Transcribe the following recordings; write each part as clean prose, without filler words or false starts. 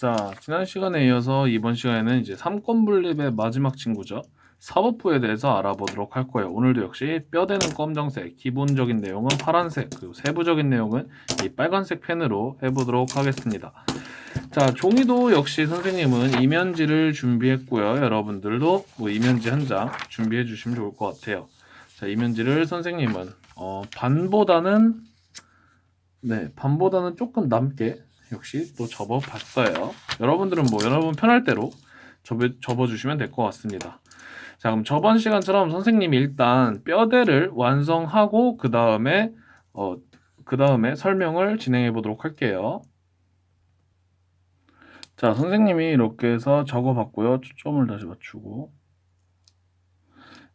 자, 지난 시간에 이어서 이번 시간에는 이제 3권 분립의 마지막 친구죠. 사법부에 대해서 알아보도록 할 거예요. 오늘도 역시 뼈대는 검정색, 기본적인 내용은 파란색, 그리고 세부적인 내용은 이 빨간색 펜으로 해보도록 하겠습니다. 자, 종이도 역시 선생님은 이면지를 준비했고요. 여러분들도 뭐 이면지 한 장 준비해 주시면 좋을 것 같아요. 자, 이면지를 선생님은 반보다는 조금 남게 역시 또 접어봤어요. 여러분들은 뭐 여러분 편할 대로 접어주시면 될 것 같습니다. 자, 그럼 저번 시간처럼 선생님이 일단 뼈대를 완성하고 그 다음에 설명을 진행해 보도록 할게요. 자, 선생님이 이렇게 해서 적어봤고요. 초점을 다시 맞추고.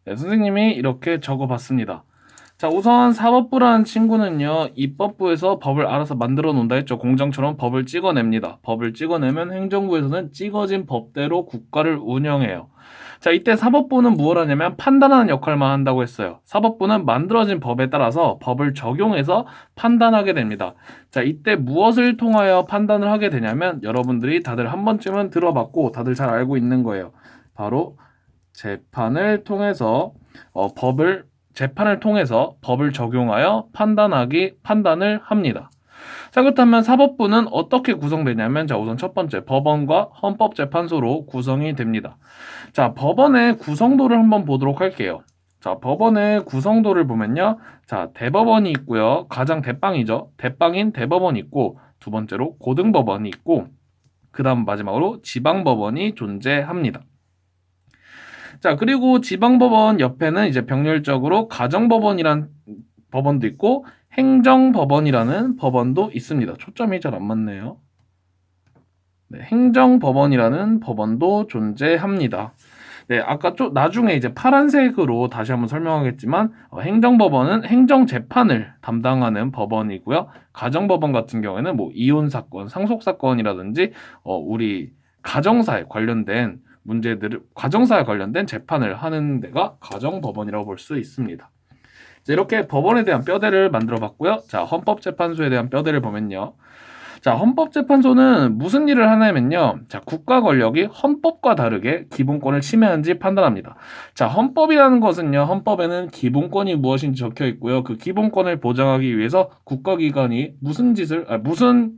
네, 선생님이 이렇게 적어봤습니다. 자, 우선 사법부라는 친구는요, 입법부에서 법을 알아서 만들어 놓는다 했죠. 공장처럼 법을 찍어냅니다. 법을 찍어내면 행정부에서는 찍어진 법대로 국가를 운영해요. 자, 이때 사법부는 무엇을 하냐면 판단하는 역할만 한다고 했어요. 사법부는 만들어진 법에 따라서 법을 적용해서 판단하게 됩니다. 자, 이때 무엇을 통하여 판단을 하게 되냐면 여러분들이 다들 한 번쯤은 들어봤고 다들 잘 알고 있는 거예요. 바로 재판을 통해서 법을 적용하여 판단을 합니다. 자, 그렇다면 사법부는 어떻게 구성되냐면, 자, 우선 첫 번째, 법원과 헌법재판소로 구성이 됩니다. 자, 법원의 구성도를 한번 보도록 할게요. 자, 법원의 구성도를 보면요. 자, 대법원이 있고요. 가장 대빵이죠. 대빵인 대법원이 있고, 두 번째로 고등법원이 있고, 그 다음 마지막으로 지방법원이 존재합니다. 자, 그리고 지방법원 옆에는 이제 병렬적으로 가정법원이란 법원도 있고 행정법원이라는 법원도 있습니다. 초점이 잘 안 맞네요. 네, 행정법원이라는 법원도 존재합니다. 네, 아까 나중에 이제 파란색으로 다시 한번 설명하겠지만 행정법원은 행정재판을 담당하는 법원이고요. 가정법원 같은 경우에는 뭐 이혼사건, 상속사건이라든지 우리 가정사에 관련된 가정사에 관련된 재판을 하는 데가 가정법원이라고 볼 수 있습니다. 자, 이렇게 법원에 대한 뼈대를 만들어 봤고요. 자, 헌법재판소에 대한 뼈대를 보면요. 자, 헌법재판소는 무슨 일을 하냐면요. 자, 국가 권력이 헌법과 다르게 기본권을 침해하는지 판단합니다. 자, 헌법이라는 것은요. 헌법에는 기본권이 무엇인지 적혀 있고요. 그 기본권을 보장하기 위해서 국가기관이 무슨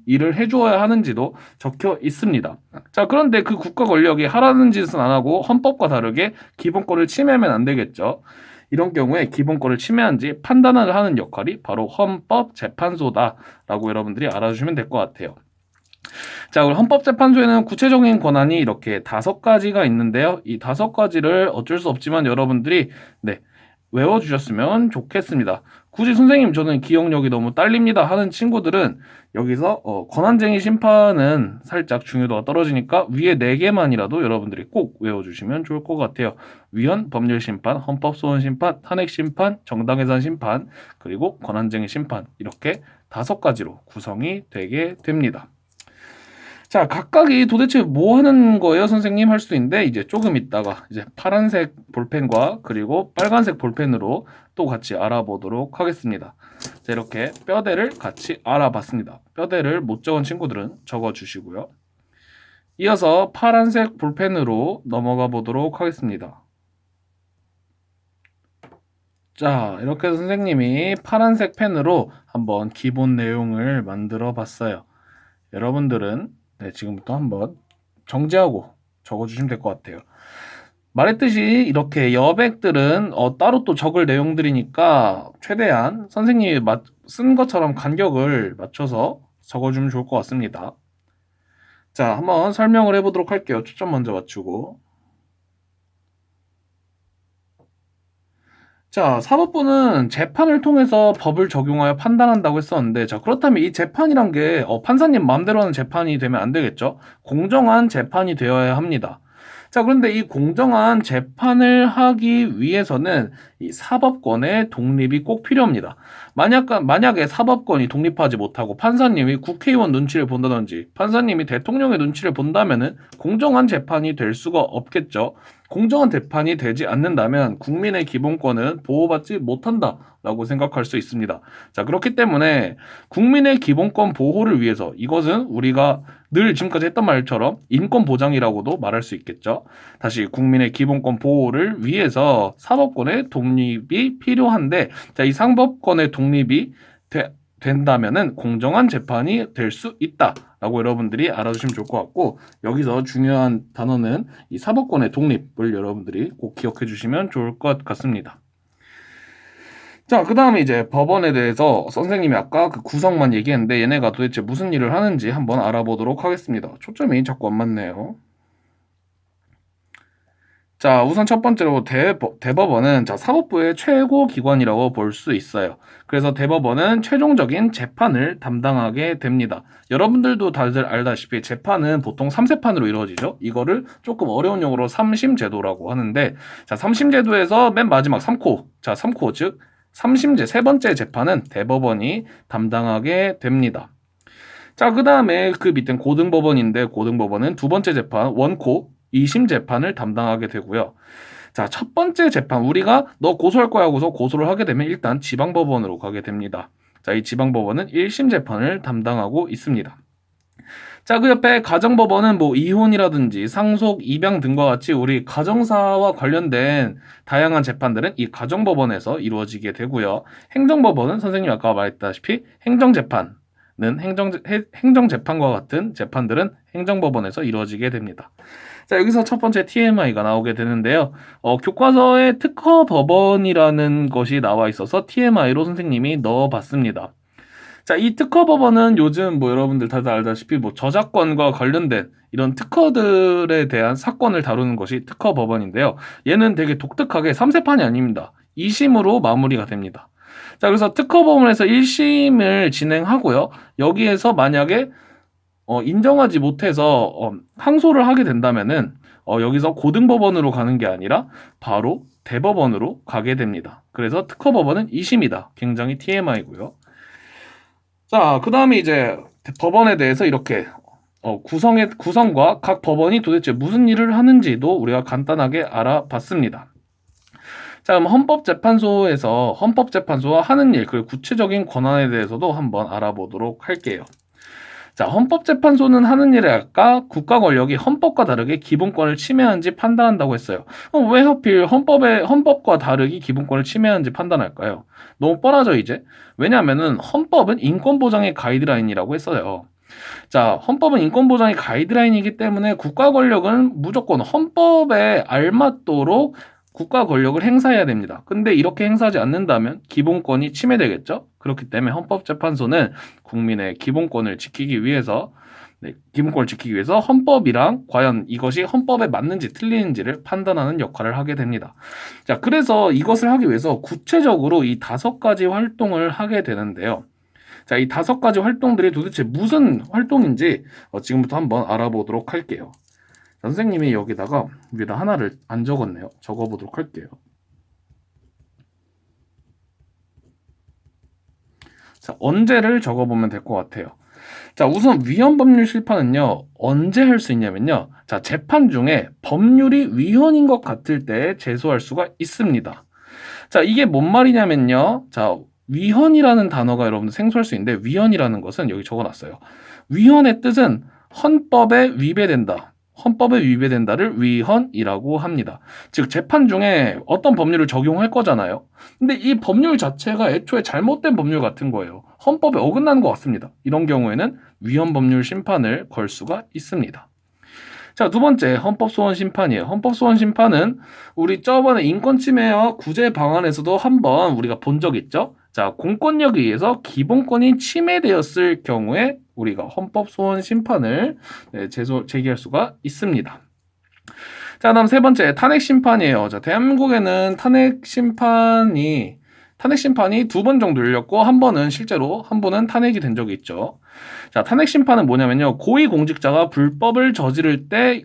일을 해주어야 하는지도 적혀 있습니다. 자, 그런데 그 국가 권력이 하라는 짓은 안 하고 헌법과 다르게 기본권을 침해하면 안 되겠죠. 이런 경우에 기본권을 침해한지 판단을 하는 역할이 바로 헌법재판소다라고 여러분들이 알아주시면 될 것 같아요. 자, 그럼 헌법재판소에는 구체적인 권한이 이렇게 5가지가 있는데요. 이 5가지를 어쩔 수 없지만 여러분들이 외워주셨으면 좋겠습니다. 굳이 선생님 저는 기억력이 너무 딸립니다 하는 친구들은 여기서 권한쟁의 심판은 살짝 중요도가 떨어지니까 위에 4개만이라도 여러분들이 꼭 외워주시면 좋을 것 같아요. 위헌 법률심판, 헌법소원심판, 탄핵심판, 정당해산심판, 그리고 권한쟁의 심판 이렇게 5가지로 구성이 되게 됩니다. 자, 각각이 도대체 뭐 하는 거예요, 선생님? 할 수도 있는데, 이제 조금 있다가, 이제 파란색 볼펜과 그리고 빨간색 볼펜으로 또 같이 알아보도록 하겠습니다. 자, 이렇게 뼈대를 같이 알아봤습니다. 뼈대를 못 적은 친구들은 적어주시고요. 이어서 파란색 볼펜으로 넘어가 보도록 하겠습니다. 자, 이렇게 선생님이 파란색 펜으로 한번 기본 내용을 만들어 봤어요. 여러분들은 지금부터 한번 정지하고 적어주시면 될 것 같아요. 말했듯이 이렇게 여백들은 따로 또 적을 내용들이니까 최대한 선생님이 쓴 것처럼 간격을 맞춰서 적어주면 좋을 것 같습니다. 자, 한번 설명을 해보도록 할게요. 초점 먼저 맞추고. 자, 사법부는 재판을 통해서 법을 적용하여 판단한다고 했었는데, 자, 그렇다면 이 재판이란 게 판사님 마음대로 하는 재판이 되면 안 되겠죠? 공정한 재판이 되어야 합니다. 자, 그런데 이 공정한 재판을 하기 위해서는 이 사법권의 독립이 꼭 필요합니다. 만약에 사법권이 독립하지 못하고 판사님이 국회의원 눈치를 본다든지 판사님이 대통령의 눈치를 본다면은 공정한 재판이 될 수가 없겠죠. 공정한 재판이 되지 않는다면 국민의 기본권은 보호받지 못한다라고 생각할 수 있습니다. 자, 그렇기 때문에 국민의 기본권 보호를 위해서 이것은 우리가 늘 지금까지 했던 말처럼 인권 보장이라고도 말할 수 있겠죠. 다시 국민의 기본권 보호를 위해서 사법권의 독립이 필요한데, 자, 이 사법권의 독립이 된다면은 공정한 재판이 될 수 있다라고 여러분들이 알아두시면 좋을 것 같고, 여기서 중요한 단어는 이 사법권의 독립을 여러분들이 꼭 기억해 주시면 좋을 것 같습니다. 자, 그 다음에 이제 법원에 대해서 선생님이 아까 그 구성만 얘기했는데 얘네가 도대체 무슨 일을 하는지 한번 알아보도록 하겠습니다. 초점이 자꾸 안 맞네요. 자, 우선 첫 번째로 대법원은 사법부의 최고 기관이라고 볼 수 있어요. 그래서 대법원은 최종적인 재판을 담당하게 됩니다. 여러분들도 다들 알다시피 재판은 보통 3세판으로 이루어지죠. 이거를 조금 어려운 용어로 3심 제도라고 하는데, 자, 3심 제도에서 맨 마지막 3코, 자, 3코 즉 3심제 세 번째 재판은 대법원이 담당하게 됩니다. 자, 그 다음에 그 밑엔 고등법원인데 고등법원은 두 번째 재판 원코 2심 재판을 담당하게 되고요. 자, 첫 번째 재판 우리가 너 고소할 거야 하고서 고소를 하게 되면 일단 지방법원으로 가게 됩니다. 자, 이 지방법원은 1심 재판을 담당하고 있습니다. 자, 그 옆에 가정법원은 뭐 이혼이라든지 상속, 입양 등과 같이 우리 가정사와 관련된 다양한 재판들은 이 가정법원에서 이루어지게 되고요. 행정법원은 선생님이 아까 말했다시피 행정재판은 행정재판과 같은 재판들은 행정법원에서 이루어지게 됩니다. 자, 여기서 첫 번째 TMI가 나오게 되는데요. 교과서에 특허법원이라는 것이 나와 있어서 TMI로 선생님이 넣어봤습니다. 자, 이 특허법원은 요즘 뭐 여러분들 다들 알다시피 뭐 저작권과 관련된 이런 특허들에 대한 사건을 다루는 것이 특허법원인데요. 얘는 되게 독특하게 3세판이 아닙니다. 2심으로 마무리가 됩니다. 자, 그래서 특허법원에서 1심을 진행하고요. 여기에서 만약에 인정하지 못해서 항소를 하게 된다면은 여기서 고등법원으로 가는 게 아니라 바로 대법원으로 가게 됩니다. 그래서 특허법원은 2심이다. 굉장히 TMI고요. 자, 그 다음에 이제 법원에 대해서 이렇게 구성과 각 법원이 도대체 무슨 일을 하는지도 우리가 간단하게 알아봤습니다. 자, 그럼 헌법재판소와 하는 일, 그리고 구체적인 권한에 대해서도 한번 알아보도록 할게요. 자, 헌법재판소는 하는 일에 아까 국가 권력이 헌법과 다르게 기본권을 침해하는지 판단한다고 했어요. 왜 하필 헌법과 다르게 기본권을 침해하는지 판단할까요? 너무 뻔하죠, 이제? 왜냐하면은 헌법은 인권보장의 가이드라인이라고 했어요. 자, 헌법은 인권보장의 가이드라인이기 때문에 국가 권력은 무조건 헌법에 알맞도록 국가 권력을 행사해야 됩니다. 근데 이렇게 행사하지 않는다면 기본권이 침해되겠죠? 그렇기 때문에 헌법재판소는 국민의 기본권을 지키기 위해서 헌법이랑 과연 이것이 헌법에 맞는지 틀리는지를 판단하는 역할을 하게 됩니다. 자, 그래서 이것을 하기 위해서 구체적으로 이 5가지 활동을 하게 되는데요. 자, 이 5가지 활동들이 도대체 무슨 활동인지 지금부터 한번 알아보도록 할게요. 선생님이 여기다가 위에다 하나를 안 적었네요. 적어보도록 할게요. 자, 언제를 적어보면 될 것 같아요. 자, 우선 위헌법률 실판은요, 언제 할 수 있냐면요. 자, 재판 중에 법률이 위헌인 것 같을 때 제소할 수가 있습니다. 자, 이게 뭔 말이냐면요. 자, 위헌이라는 단어가 여러분들 생소할 수 있는데, 위헌이라는 것은 여기 적어놨어요. 위헌의 뜻은 헌법에 위배된다. 헌법에 위배된다를 위헌이라고 합니다. 즉 재판 중에 어떤 법률을 적용할 거잖아요. 근데 이 법률 자체가 애초에 잘못된 법률 같은 거예요. 헌법에 어긋나는 것 같습니다. 이런 경우에는 위헌법률 심판을 걸 수가 있습니다. 자, 두 번째 헌법소원 심판이에요. 헌법소원 심판은 우리 저번에 인권침해와 구제 방안에서도 한번 우리가 본 적 있죠. 자, 공권력에 의해서 기본권이 침해되었을 경우에 우리가 헌법소원 심판을 제기할 수가 있습니다. 자, 다음 세 번째 탄핵 심판이에요. 자, 대한민국에는 탄핵 심판이 2번 정도 열렸고 한 번은 탄핵이 된 적이 있죠. 자, 탄핵 심판은 뭐냐면요. 고위공직자가 불법을 저지를 때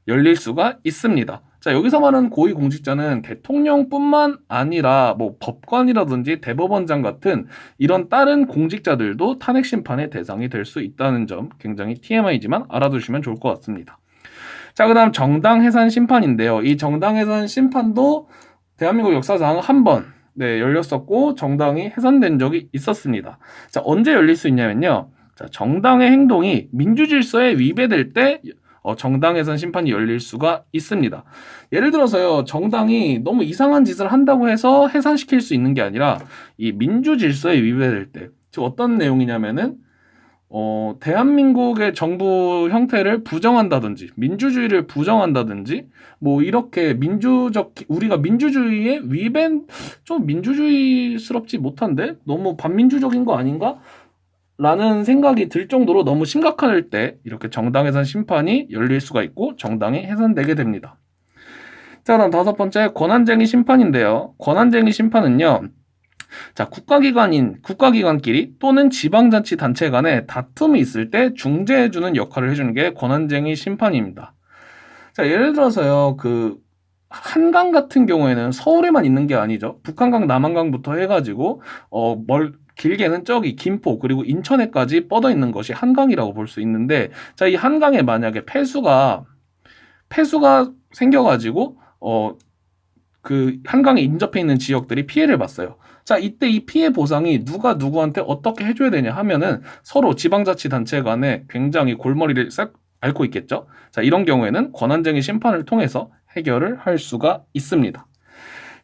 열릴 수가 있습니다. 자, 여기서 말하는 고위공직자는 대통령뿐만 아니라 뭐 법관이라든지 대법원장 같은 이런 다른 공직자들도 탄핵 심판의 대상이 될 수 있다는 점 굉장히 TMI지만 알아두시면 좋을 것 같습니다. 자, 그다음 정당 해산 심판인데요. 이 정당 해산 심판도 대한민국 역사상 한 번 열렸었고 정당이 해산된 적이 있었습니다. 자, 언제 열릴 수 있냐면요. 자, 정당의 행동이 민주질서에 위배될 때 정당 해산 심판이 열릴 수가 있습니다. 예를 들어서요, 정당이 너무 이상한 짓을 한다고 해서 해산시킬 수 있는 게 아니라 이 민주질서에 위배될 때, 즉 어떤 내용이냐면은 대한민국의 정부 형태를 부정한다든지, 민주주의를 부정한다든지, 뭐, 이렇게 우리가 민주주의에 좀 민주주의스럽지 못한데? 너무 반민주적인 거 아닌가? 라는 생각이 들 정도로 너무 심각할 때, 이렇게 정당 해산 심판이 열릴 수가 있고, 정당이 해산되게 됩니다. 자, 그럼 5번째, 권한쟁의 심판인데요. 권한쟁의 심판은요, 자, 국가기관끼리 또는 지방자치단체 간에 다툼이 있을 때 중재해주는 역할을 해주는 게 권한쟁의 심판입니다. 자, 예를 들어서요, 한강 같은 경우에는 서울에만 있는 게 아니죠. 북한강, 남한강부터 해가지고, 길게는 저기 김포, 그리고 인천에까지 뻗어 있는 것이 한강이라고 볼 수 있는데, 자, 이 한강에 만약에 폐수가 생겨가지고, 한강에 인접해 있는 지역들이 피해를 봤어요. 자, 이때 이 피해 보상이 누가 누구한테 어떻게 해줘야 되냐 하면은 서로 지방자치단체 간에 굉장히 골머리를 싹 앓고 있겠죠. 자, 이런 경우에는 권한쟁의 심판을 통해서 해결을 할 수가 있습니다.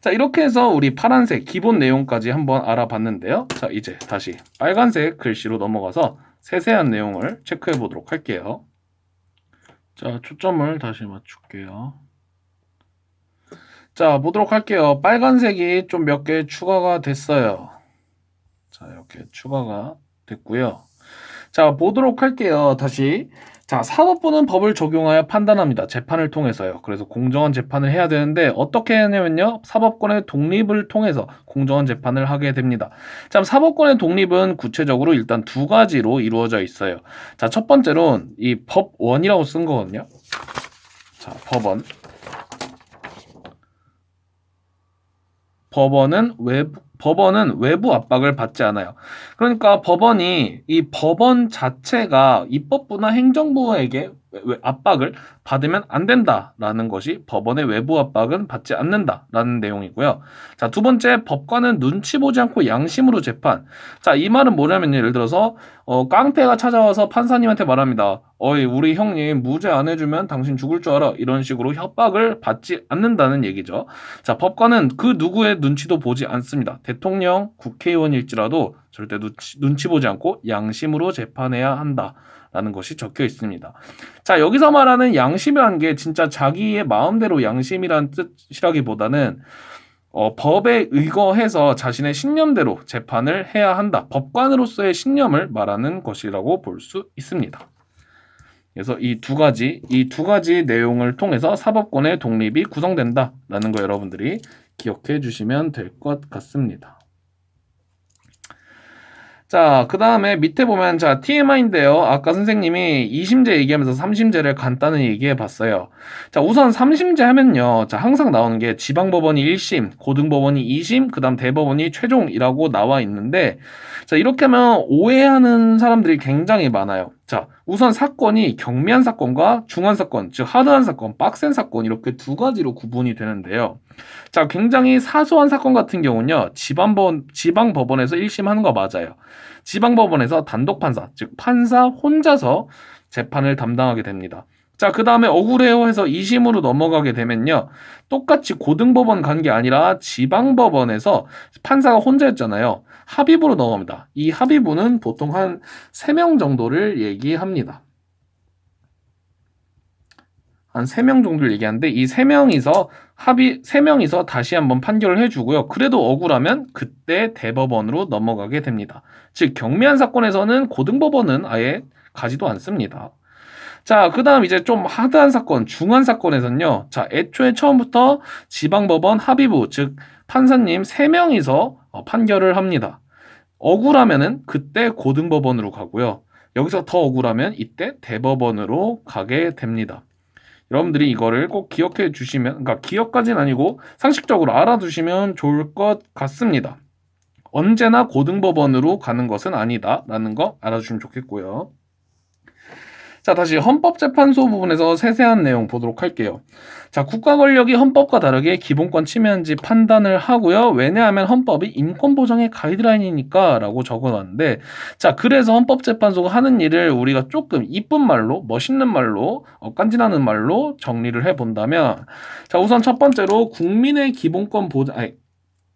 자, 이렇게 해서 우리 파란색 기본 내용까지 한번 알아봤는데요. 자, 이제 다시 빨간색 글씨로 넘어가서 세세한 내용을 체크해 보도록 할게요. 자, 초점을 다시 맞출게요. 자, 보도록 할게요. 빨간색이 좀 몇 개 추가가 됐어요. 자, 이렇게 추가가 됐고요. 자, 보도록 할게요. 다시. 자, 사법부는 법을 적용하여 판단합니다. 재판을 통해서요. 그래서 공정한 재판을 해야 되는데 어떻게 하냐면요. 사법권의 독립을 통해서 공정한 재판을 하게 됩니다. 자, 사법권의 독립은 구체적으로 일단 두 가지로 이루어져 있어요. 자, 첫 번째로는 이 법원이라고 쓴 거거든요. 자, 법원은 외부 압박을 받지 않아요. 그러니까 이 법원 자체가 입법부나 행정부에게 압박을 받으면 안 된다라는 것이 법원의 외부 압박은 받지 않는다라는 내용이고요. 자, 두 번째, 법관은 눈치 보지 않고 양심으로 재판. 자, 이 말은 뭐냐면 예를 들어서 깡패가 찾아와서 판사님한테 말합니다. 어이, 우리 형님 무죄 안 해주면 당신 죽을 줄 알아. 이런 식으로 협박을 받지 않는다는 얘기죠. 자, 법관은 그 누구의 눈치도 보지 않습니다. 대통령, 국회의원일지라도 절대 눈치 보지 않고 양심으로 재판해야 한다라는 것이 적혀 있습니다. 자, 여기서 말하는 양심이라는 게 진짜 자기의 마음대로 양심이란 뜻이라기보다는 법에 의거해서 자신의 신념대로 재판을 해야 한다. 법관으로서의 신념을 말하는 것이라고 볼 수 있습니다. 그래서 이 두 가지 내용을 통해서 사법권의 독립이 구성된다라는 거 여러분들이 기억해 주시면 될 것 같습니다. 자, 그 다음에 밑에 보면, 자, TMI인데요. 아까 선생님이 2심제 얘기하면서 3심제를 간단히 얘기해 봤어요. 자, 우선 3심제 하면요. 자, 항상 나오는 게 지방법원이 1심, 고등법원이 2심, 그 다음 대법원이 최종이라고 나와 있는데, 자, 이렇게 하면 오해하는 사람들이 굉장히 많아요. 자, 우선 사건이 경미한 사건과 중한 사건, 즉 하드한 사건, 빡센 사건 이렇게 두 가지로 구분이 되는데요. 자, 굉장히 사소한 사건 같은 경우는요. 지방법원에서 1심 하는 거 맞아요. 지방법원에서 단독 판사, 즉 판사 혼자서 재판을 담당하게 됩니다. 자, 그 다음에 억울해요 해서 2심으로 넘어가게 되면요. 똑같이 고등법원 간 게 아니라 지방법원에서 판사가 혼자였잖아요. 합의부로 넘어갑니다. 이 합의부는 보통 한 3명 정도를 얘기합니다. 한 3명 정도를 얘기하는데 이 3명이서 다시 한번 판결을 해주고요. 그래도 억울하면 그때 대법원으로 넘어가게 됩니다. 즉 경미한 사건에서는 고등법원은 아예 가지도 않습니다. 자, 그 다음 이제 좀 하드한 사건, 중한 사건에서는요. 자, 애초에 처음부터 지방법원 합의부, 즉 판사님 3명이서 판결을 합니다. 억울하면은 그때 고등법원으로 가고요. 여기서 더 억울하면 이때 대법원으로 가게 됩니다. 여러분들이 이거를 꼭 기억해 주시면, 그러니까 기억까지는 아니고 상식적으로 알아두시면 좋을 것 같습니다. 언제나 고등법원으로 가는 것은 아니다라는 거 알아주시면 좋겠고요. 자, 다시 헌법재판소 부분에서 세세한 내용 보도록 할게요. 자, 국가 권력이 헌법과 다르게 기본권 침해한지 판단을 하고요. 왜냐하면 헌법이 인권 보장의 가이드라인이니까 라고 적어놨는데, 자, 그래서 헌법재판소가 하는 일을 우리가 조금 이쁜 말로, 멋있는 말로, 깐지나는 말로 정리를 해본다면, 자, 우선 첫 번째로 국민의 기본권 보장,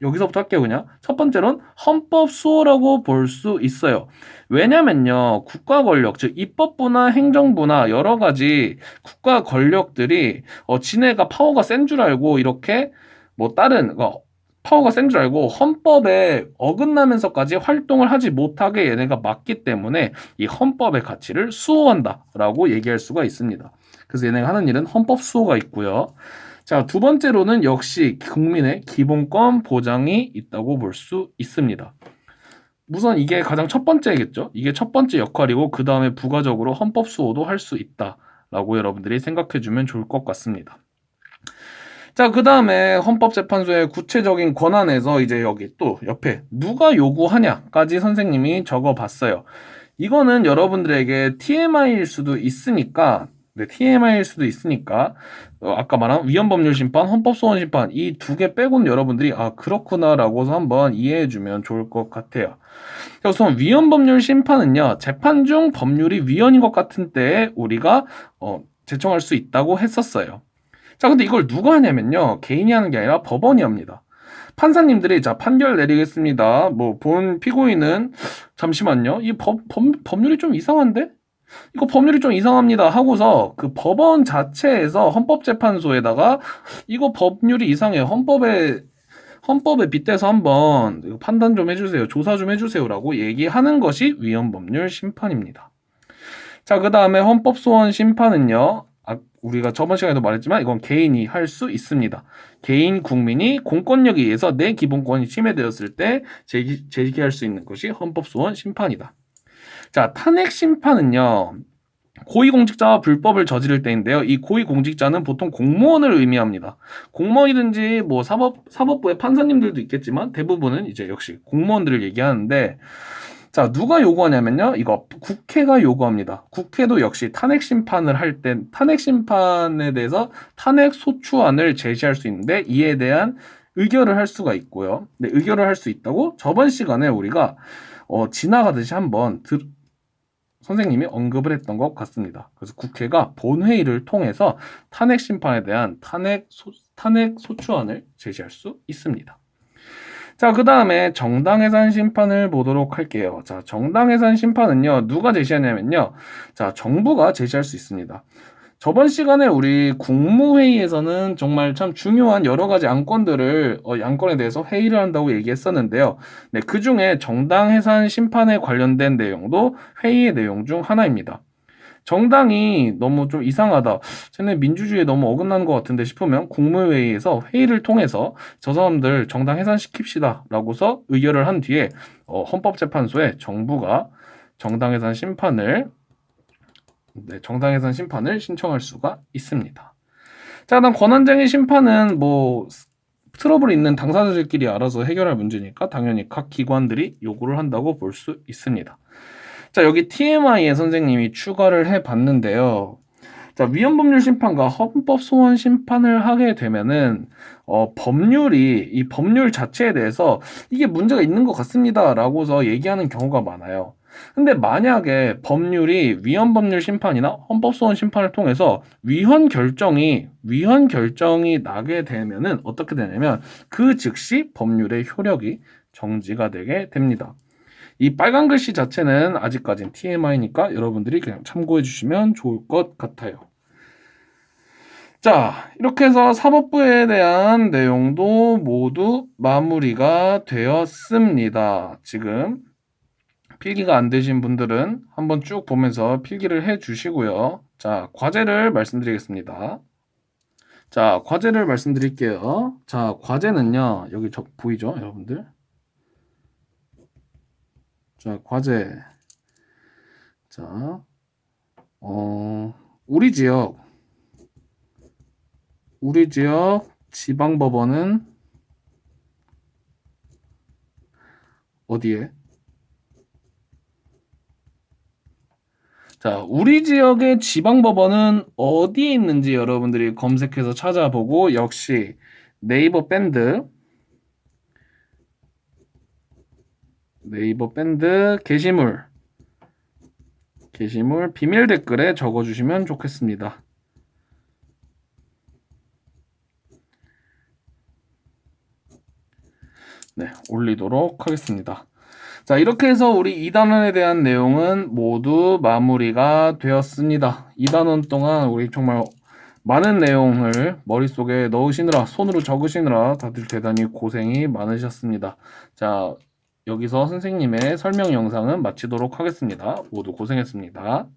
여기서부터 할게요, 그냥. 첫 번째로는 헌법 수호라고 볼 수 있어요. 왜냐면요, 국가 권력, 즉 입법부나 행정부나 여러 가지 국가 권력들이 지네가 파워가 센 줄 알고 이렇게 뭐 다른 파워가 센 줄 알고 헌법에 어긋나면서까지 활동을 하지 못하게 얘네가 막기 때문에 이 헌법의 가치를 수호한다라고 얘기할 수가 있습니다. 그래서 얘네가 하는 일은 헌법 수호가 있고요. 자, 두 번째로는 역시 국민의 기본권 보장이 있다고 볼 수 있습니다. 우선 이게 가장 첫 번째겠죠. 이게 첫 번째 역할이고 그 다음에 부가적으로 헌법 수호도 할 수 있다라고 여러분들이 생각해주면 좋을 것 같습니다. 자, 그 다음에 헌법재판소의 구체적인 권한에서 이제 여기 또 옆에 누가 요구하냐까지 선생님이 적어봤어요. 이거는 여러분들에게 TMI일 수도 있으니까 TMI일 수도 있으니까 아까 말한 위헌법률심판, 헌법소원심판 이 두 개 빼고는 여러분들이 그렇구나라고서 한번 이해해주면 좋을 것 같아요. 우선 위헌법률심판은요, 재판 중 법률이 위헌인 것 같은 때에 우리가 제청할 수 있다고 했었어요. 자, 근데 이걸 누가 하냐면요, 개인이 하는 게 아니라 법원이 합니다. 판사님들이 자 판결 내리겠습니다. 뭐 본 피고인은 잠시만요. 이 법률이 좀 이상한데? 이거 법률이 좀 이상합니다 하고서 그 법원 자체에서 헌법재판소에다가 이거 법률이 이상해요. 헌법에 빗대서 한번 판단 좀 해주세요. 조사 좀 해주세요라고 얘기하는 것이 위헌법률 심판입니다. 자, 그 다음에 헌법소원 심판은요. 우리가 저번 시간에도 말했지만 이건 개인이 할 수 있습니다. 개인 국민이 공권력에 의해서 내 기본권이 침해되었을 때 제기할 수 있는 것이 헌법소원 심판이다. 자, 탄핵 심판은요. 고위공직자와 불법을 저지를 때인데요. 이 고위공직자는 보통 공무원을 의미합니다. 공무원이든지 뭐 사법부의 판사님들도 있겠지만 대부분은 이제 역시 공무원들을 얘기하는데, 자, 누가 요구하냐면요. 이거 국회가 요구합니다. 국회도 역시 탄핵 심판을 할 때 탄핵 심판에 대해서 탄핵 소추안을 제시할 수 있는데 이에 대한 의결을 할 수가 있고요. 네, 의결을 할 수 있다고 저번 시간에 우리가 지나가듯이 한번 선생님이 언급을 했던 것 같습니다. 그래서 국회가 본회의를 통해서 탄핵 심판에 대한 탄핵 소추안을 제시할 수 있습니다. 자, 그 다음에 정당해산 심판을 보도록 할게요. 자, 정당해산 심판은요, 누가 제시하냐면요. 자, 정부가 제시할 수 있습니다. 저번 시간에 우리 국무회의에서는 정말 참 중요한 여러 가지 안건들을, 안건에 대해서 회의를 한다고 얘기했었는데요. 네, 그 중에 정당해산 심판에 관련된 내용도 회의의 내용 중 하나입니다. 정당이 너무 좀 이상하다, 쟤네 민주주의에 너무 어긋나는 것 같은데 싶으면 국무회의에서 회의를 통해서 저 사람들 정당 해산시킵시다 라고서 의결을 한 뒤에 헌법재판소에 정부가 정당해산 심판을 신청할 수가 있습니다. 자, 그다음 권한쟁의 심판은 뭐 트러블이 있는 당사자들끼리 알아서 해결할 문제니까 당연히 각 기관들이 요구를 한다고 볼 수 있습니다. 자, 여기 TMI에 선생님이 추가를 해봤는데요. 자, 위헌법률 심판과 헌법 소원 심판을 하게 되면은 이 법률 자체에 대해서 이게 문제가 있는 것 같습니다라고서 얘기하는 경우가 많아요. 근데 만약에 법률이 위헌법률 심판이나 헌법 소원 심판을 통해서 위헌 결정이 나게 되면은 어떻게 되냐면 그 즉시 법률의 효력이 정지가 되게 됩니다. 이 빨간 글씨 자체는 아직까지는 TMI니까 여러분들이 그냥 참고해 주시면 좋을 것 같아요. 자, 이렇게 해서 사법부에 대한 내용도 모두 마무리가 되었습니다. 지금 필기가 안 되신 분들은 한번 쭉 보면서 필기를 해 주시고요. 자, 과제를 말씀드리겠습니다. 자, 과제를 말씀드릴게요. 자, 과제는요. 여기 보이죠, 여러분들? 자, 과제. 자, 우리 지역 우리 지역 지방법원은 어디에? 자, 우리 지역의 지방법원은 어디에 있는지 여러분들이 검색해서 찾아보고 역시 네이버 밴드 게시물 비밀 댓글에 적어주시면 좋겠습니다. 네, 올리도록 하겠습니다. 자, 이렇게 해서 우리 2단원에 대한 내용은 모두 마무리가 되었습니다. 2단원 동안 우리 정말 많은 내용을 머릿속에 넣으시느라, 손으로 적으시느라 다들 대단히 고생이 많으셨습니다. 자, 여기서 선생님의 설명 영상은 마치도록 하겠습니다. 모두 고생했습니다.